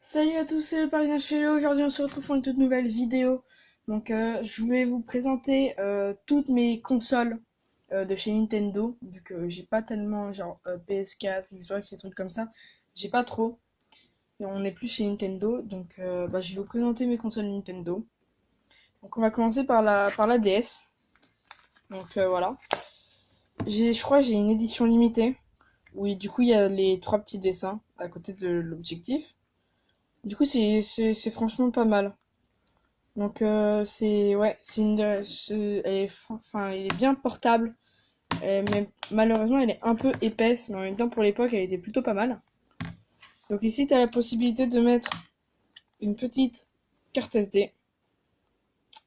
Salut à tous, c'est Parina Chello. Aujourd'hui, on se retrouve pour une toute nouvelle vidéo. Donc, je vais vous présenter toutes mes consoles de chez Nintendo, vu que j'ai pas tellement genre PS4, Xbox, des trucs comme ça. J'ai pas trop. Et on est plus chez Nintendo, donc je vais vous présenter mes consoles Nintendo. Donc, on va commencer par la DS. Donc voilà. Je crois que j'ai une édition limitée. Oui, du coup, il y a les trois petits dessins à côté de l'objectif. Du coup, c'est franchement pas mal. Donc c'est ouais, elle est bien portable, mais malheureusement elle est un peu épaisse, mais en même temps pour l'époque elle était plutôt pas mal. Donc ici tu as la possibilité de mettre une petite carte SD.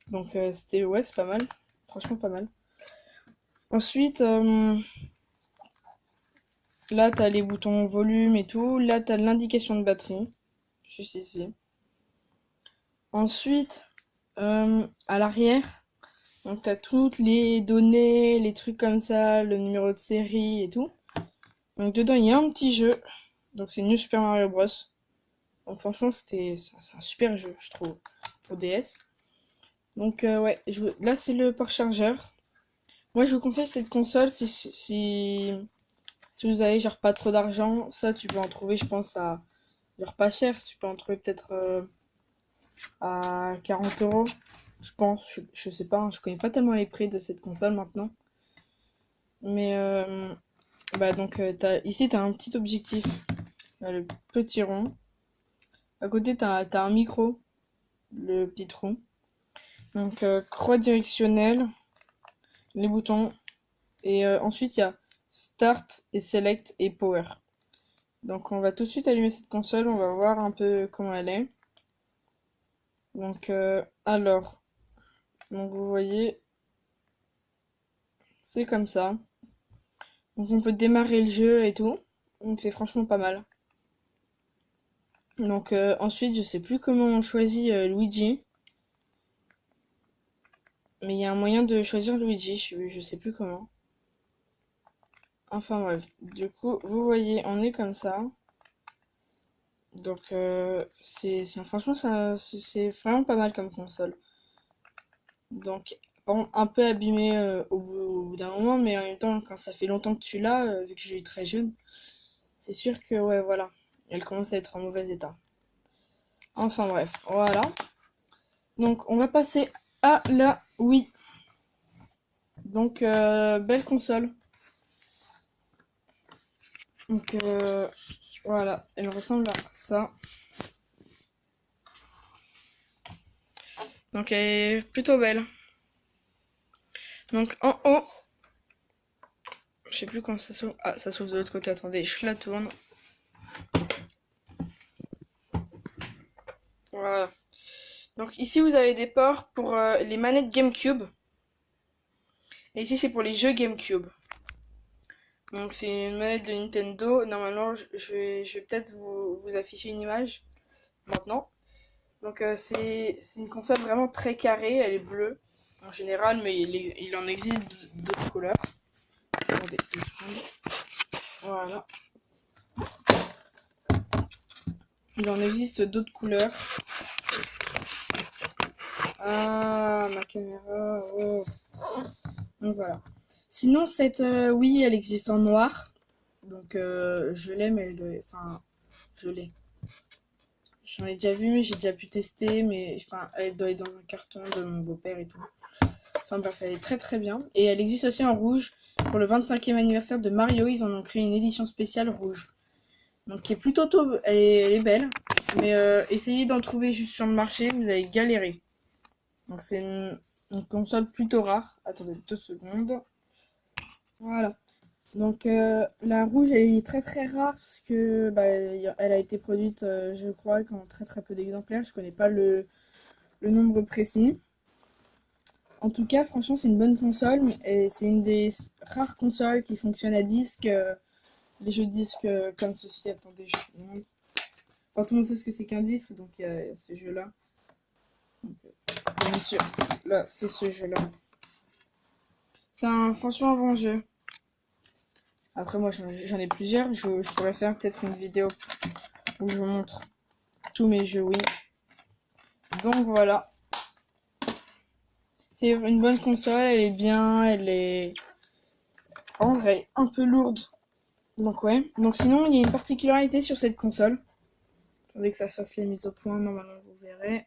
Donc c'était ouais, c'est pas mal, franchement pas mal. Ensuite là tu as les boutons volume et tout, là tu as l'indication de batterie juste ici. Ensuite à l'arrière, donc t'as toutes les données, les trucs comme ça, le numéro de série et tout. Donc dedans il y a un petit jeu, donc c'est New Super Mario Bros. Donc franchement c'est un super jeu je trouve pour DS. Donc ouais, là c'est le port chargeur. Moi je vous conseille cette console si vous avez genre pas trop d'argent, ça tu peux en trouver je pense à genre pas cher, tu peux en trouver peut-être à 40 €. Je pense, je sais pas, hein, je connais pas tellement les prix de cette console maintenant. Mais donc ici t'as un petit objectif, là, le petit rond. À côté t'as un micro, le petit trou. Donc croix directionnelle, les boutons. Et ensuite il y a Start et Select et Power. Donc on va tout de suite allumer cette console, on va voir un peu comment elle est. Donc donc vous voyez, c'est comme ça. Donc on peut démarrer le jeu et tout. Donc c'est franchement pas mal. Donc ensuite je sais plus comment on choisit Luigi. Mais il y a un moyen de choisir Luigi, je sais plus comment. Enfin bref, du coup vous voyez on est comme ça. Donc franchement c'est vraiment pas mal comme console. Donc bon, un peu abîmé au bout d'un moment, mais en même temps quand ça fait longtemps que tu l'as, vu que je l'ai eu très jeune, c'est sûr que ouais voilà, elle commence à être en mauvais état. Enfin bref, voilà. Donc on va passer à la Wii. Donc belle console. Donc voilà, elle ressemble à ça. Donc elle est plutôt belle. Donc en haut, je sais plus comment ça s'ouvre. Ah, ça s'ouvre de l'autre côté. Attendez, je la tourne. Voilà. Donc ici vous avez des ports pour les manettes GameCube. Et ici c'est pour les jeux GameCube. Donc c'est une manette de Nintendo. Normalement je vais peut-être vous afficher une image maintenant. Donc c'est une console vraiment très carrée. Elle est bleue en général, mais il en existe d'autres couleurs. Attendez, une seconde. Voilà. Il en existe d'autres couleurs. Ah, ma caméra. Oh. Donc voilà. Sinon, cette Wii, elle existe en noir. Donc je l'ai, mais elle doit. Enfin, je l'ai. J'en ai déjà vu, mais j'ai déjà pu tester. Mais enfin, elle doit être dans un carton de mon beau-père et tout. Enfin bref, elle est très très bien. Et elle existe aussi en rouge. Pour le 25e anniversaire de Mario, ils en ont créé une édition spéciale rouge. Donc qui est plutôt tôt. Elle est belle. Mais essayez d'en trouver juste sur le marché, vous allez galérer. Donc c'est une console plutôt rare. Attendez 2 secondes. Voilà. Donc la rouge elle est très très rare parce que elle a été produite je crois qu'en très très peu d'exemplaires. Je connais pas le nombre précis. En tout cas franchement c'est une bonne console et c'est une des rares consoles qui fonctionne à disque. Les jeux de disque comme ceci. Attendez je vous montre. Enfin, tout le monde sait ce que c'est qu'un disque donc il y a ce jeu là. Donc, bien sûr là c'est ce jeu là. C'est franchement un bon jeu. Après moi j'en ai plusieurs. Je pourrais faire peut-être une vidéo où je vous montre. tous mes jeux Wii. Donc voilà. C'est une bonne console, elle est bien, elle est en vrai un peu lourde. Donc ouais. Donc sinon, il y a une particularité sur cette console. Attendez que ça fasse les mises au point, normalement vous verrez.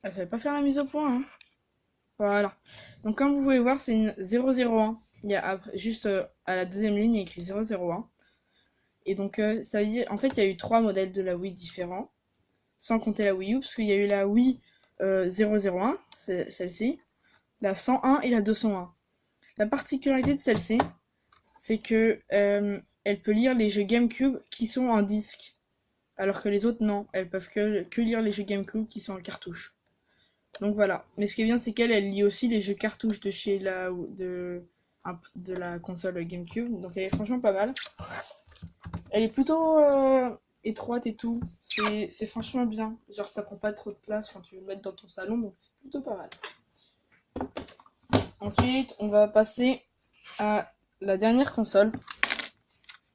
Elle savait pas faire la mise au point, hein. Voilà. Donc comme vous pouvez voir, c'est une 001. Il y a juste à la deuxième ligne, il y a écrit 001. Et donc ça veut dire, en fait, il y a eu 3 modèles de la Wii différents, sans compter la Wii U, parce qu'il y a eu la Wii 001, c'est celle-ci, la 101 et la 201. La particularité de celle-ci, c'est que elle peut lire les jeux GameCube qui sont en disque, alors que les autres non, elles peuvent que lire les jeux GameCube qui sont en cartouche. Donc voilà. Mais ce qui est bien, c'est qu'elle lit aussi les jeux cartouches de chez de la console GameCube. Donc elle est franchement pas mal. Elle est plutôt étroite et tout. C'est franchement bien. Genre ça prend pas trop de place quand tu veux le mettre dans ton salon. Donc c'est plutôt pas mal. Ensuite, on va passer à la dernière console.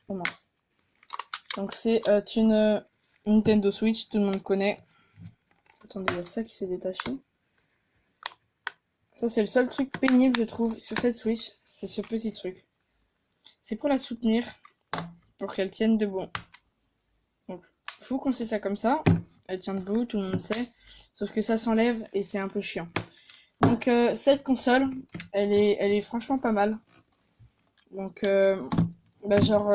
Oh mince. Donc c'est une Nintendo Switch, tout le monde connaît. Attendez, il y a ça qui s'est détaché. Ça, c'est le seul truc pénible, je trouve, sur cette Switch. C'est ce petit truc. C'est pour la soutenir, pour qu'elle tienne debout. Donc, faut qu'on sait ça comme ça. Elle tient debout, tout le monde sait. Sauf que ça s'enlève et c'est un peu chiant. Donc, cette console, elle est franchement pas mal. Donc, genre,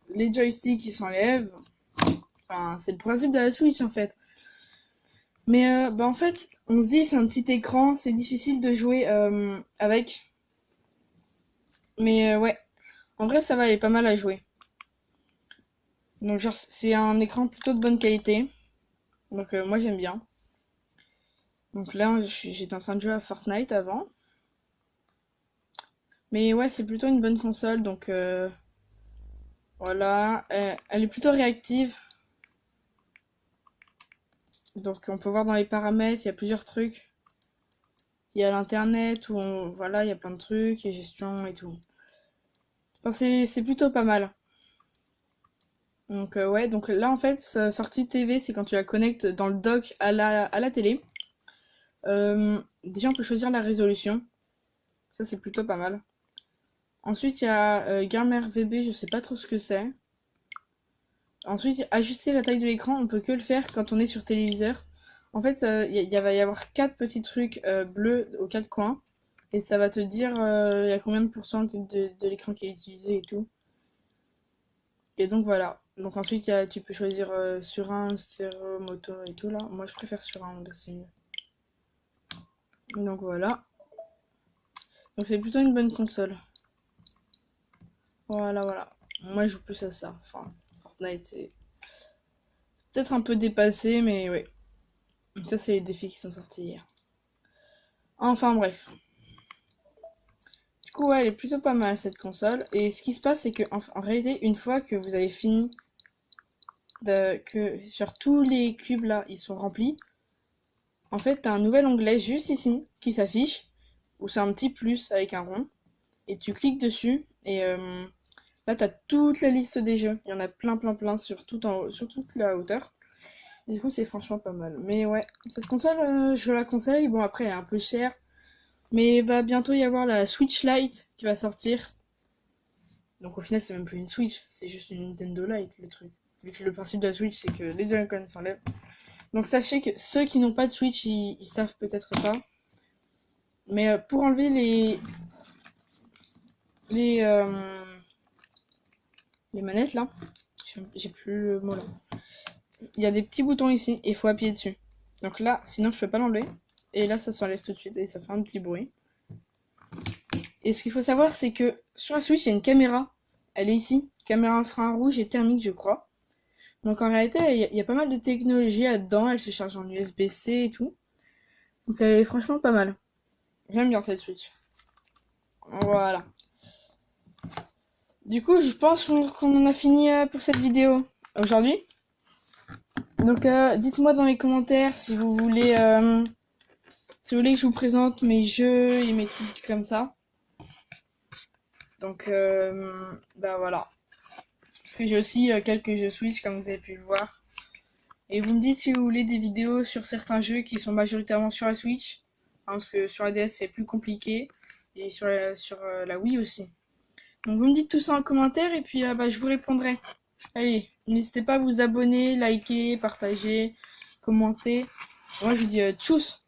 les joysticks, ils s'enlèvent. Enfin, c'est le principe de la Switch, en fait. Mais en fait, on se dit c'est un petit écran, c'est difficile de jouer avec. Mais ouais, en vrai ça va, elle est pas mal à jouer. Donc genre c'est un écran plutôt de bonne qualité. Donc moi j'aime bien. Donc là j'étais en train de jouer à Fortnite avant. Mais ouais c'est plutôt une bonne console donc voilà. Elle est plutôt réactive. Donc on peut voir dans les paramètres, il y a plusieurs trucs. Il y a l'internet où voilà, il y a plein de trucs, et gestion et tout. Enfin, c'est plutôt pas mal. Donc ouais, donc là en fait, sortie TV, c'est quand tu la connectes dans le dock à la télé. Déjà on peut choisir la résolution. Ça c'est plutôt pas mal. Ensuite il y a Gamer VB, je sais pas trop ce que c'est. Ensuite, ajuster la taille de l'écran, on peut que le faire quand on est sur téléviseur. En fait, il va y avoir 4 petits trucs bleus aux 4 coins. Et ça va te dire il y a combien de pourcents de l'écran qui est utilisé et tout. Et donc voilà. Donc ensuite, tu peux choisir sur un, stéréo, moto et tout là. Moi, je préfère sur un, donc c'est mieux. Donc voilà. Donc c'est plutôt une bonne console. Voilà. Moi, je joue plus à ça. Enfin, Fortnite, c'est peut-être un peu dépassé, mais ouais. Ça, c'est les défis qui sont sortis hier. Enfin, bref. Du coup, ouais, elle est plutôt pas mal cette console. Et ce qui se passe, c'est que en réalité, une fois que vous avez fini, que genre tous les cubes là, ils sont remplis, en fait, t'as un nouvel onglet juste ici qui s'affiche, où c'est un petit plus avec un rond. Et tu cliques dessus, et là, t'as toute la liste des jeux. Il y en a plein sur toute la hauteur. Et du coup, c'est franchement pas mal. Mais ouais, cette console, je la conseille. Bon, après, elle est un peu chère. Mais il va bientôt y avoir la Switch Lite qui va sortir. Donc au final, c'est même plus une Switch, c'est juste une Nintendo Lite, le truc. Vu que le principe de la Switch, c'est que les Joy-Con s'enlèvent. Donc sachez que ceux qui n'ont pas de Switch, ils savent peut-être pas. Mais pour enlever les manettes là, j'ai plus le mot là. Il y a des petits boutons ici et il faut appuyer dessus. Donc là, sinon je peux pas l'enlever. Et là, ça s'enlève tout de suite et ça fait un petit bruit. Et ce qu'il faut savoir, c'est que sur la Switch, il y a une caméra. Elle est ici. Caméra infrarouge et thermique, je crois. Donc en réalité, il y a pas mal de technologie là-dedans. Elle se charge en USB-C et tout. Donc elle est franchement pas mal. J'aime bien cette Switch. Voilà. Du coup, je pense qu'on en a fini pour cette vidéo aujourd'hui. Donc dites-moi dans les commentaires si vous voulez que je vous présente mes jeux et mes trucs comme ça. Donc voilà. Parce que j'ai aussi quelques jeux Switch, comme vous avez pu le voir. Et vous me dites si vous voulez des vidéos sur certains jeux qui sont majoritairement sur la Switch. Hein, parce que sur la DS, c'est plus compliqué. Et sur la Wii aussi. Donc vous me dites tout ça en commentaire et puis je vous répondrai. Allez, n'hésitez pas à vous abonner, liker, partager, commenter. Moi je vous dis tchuss!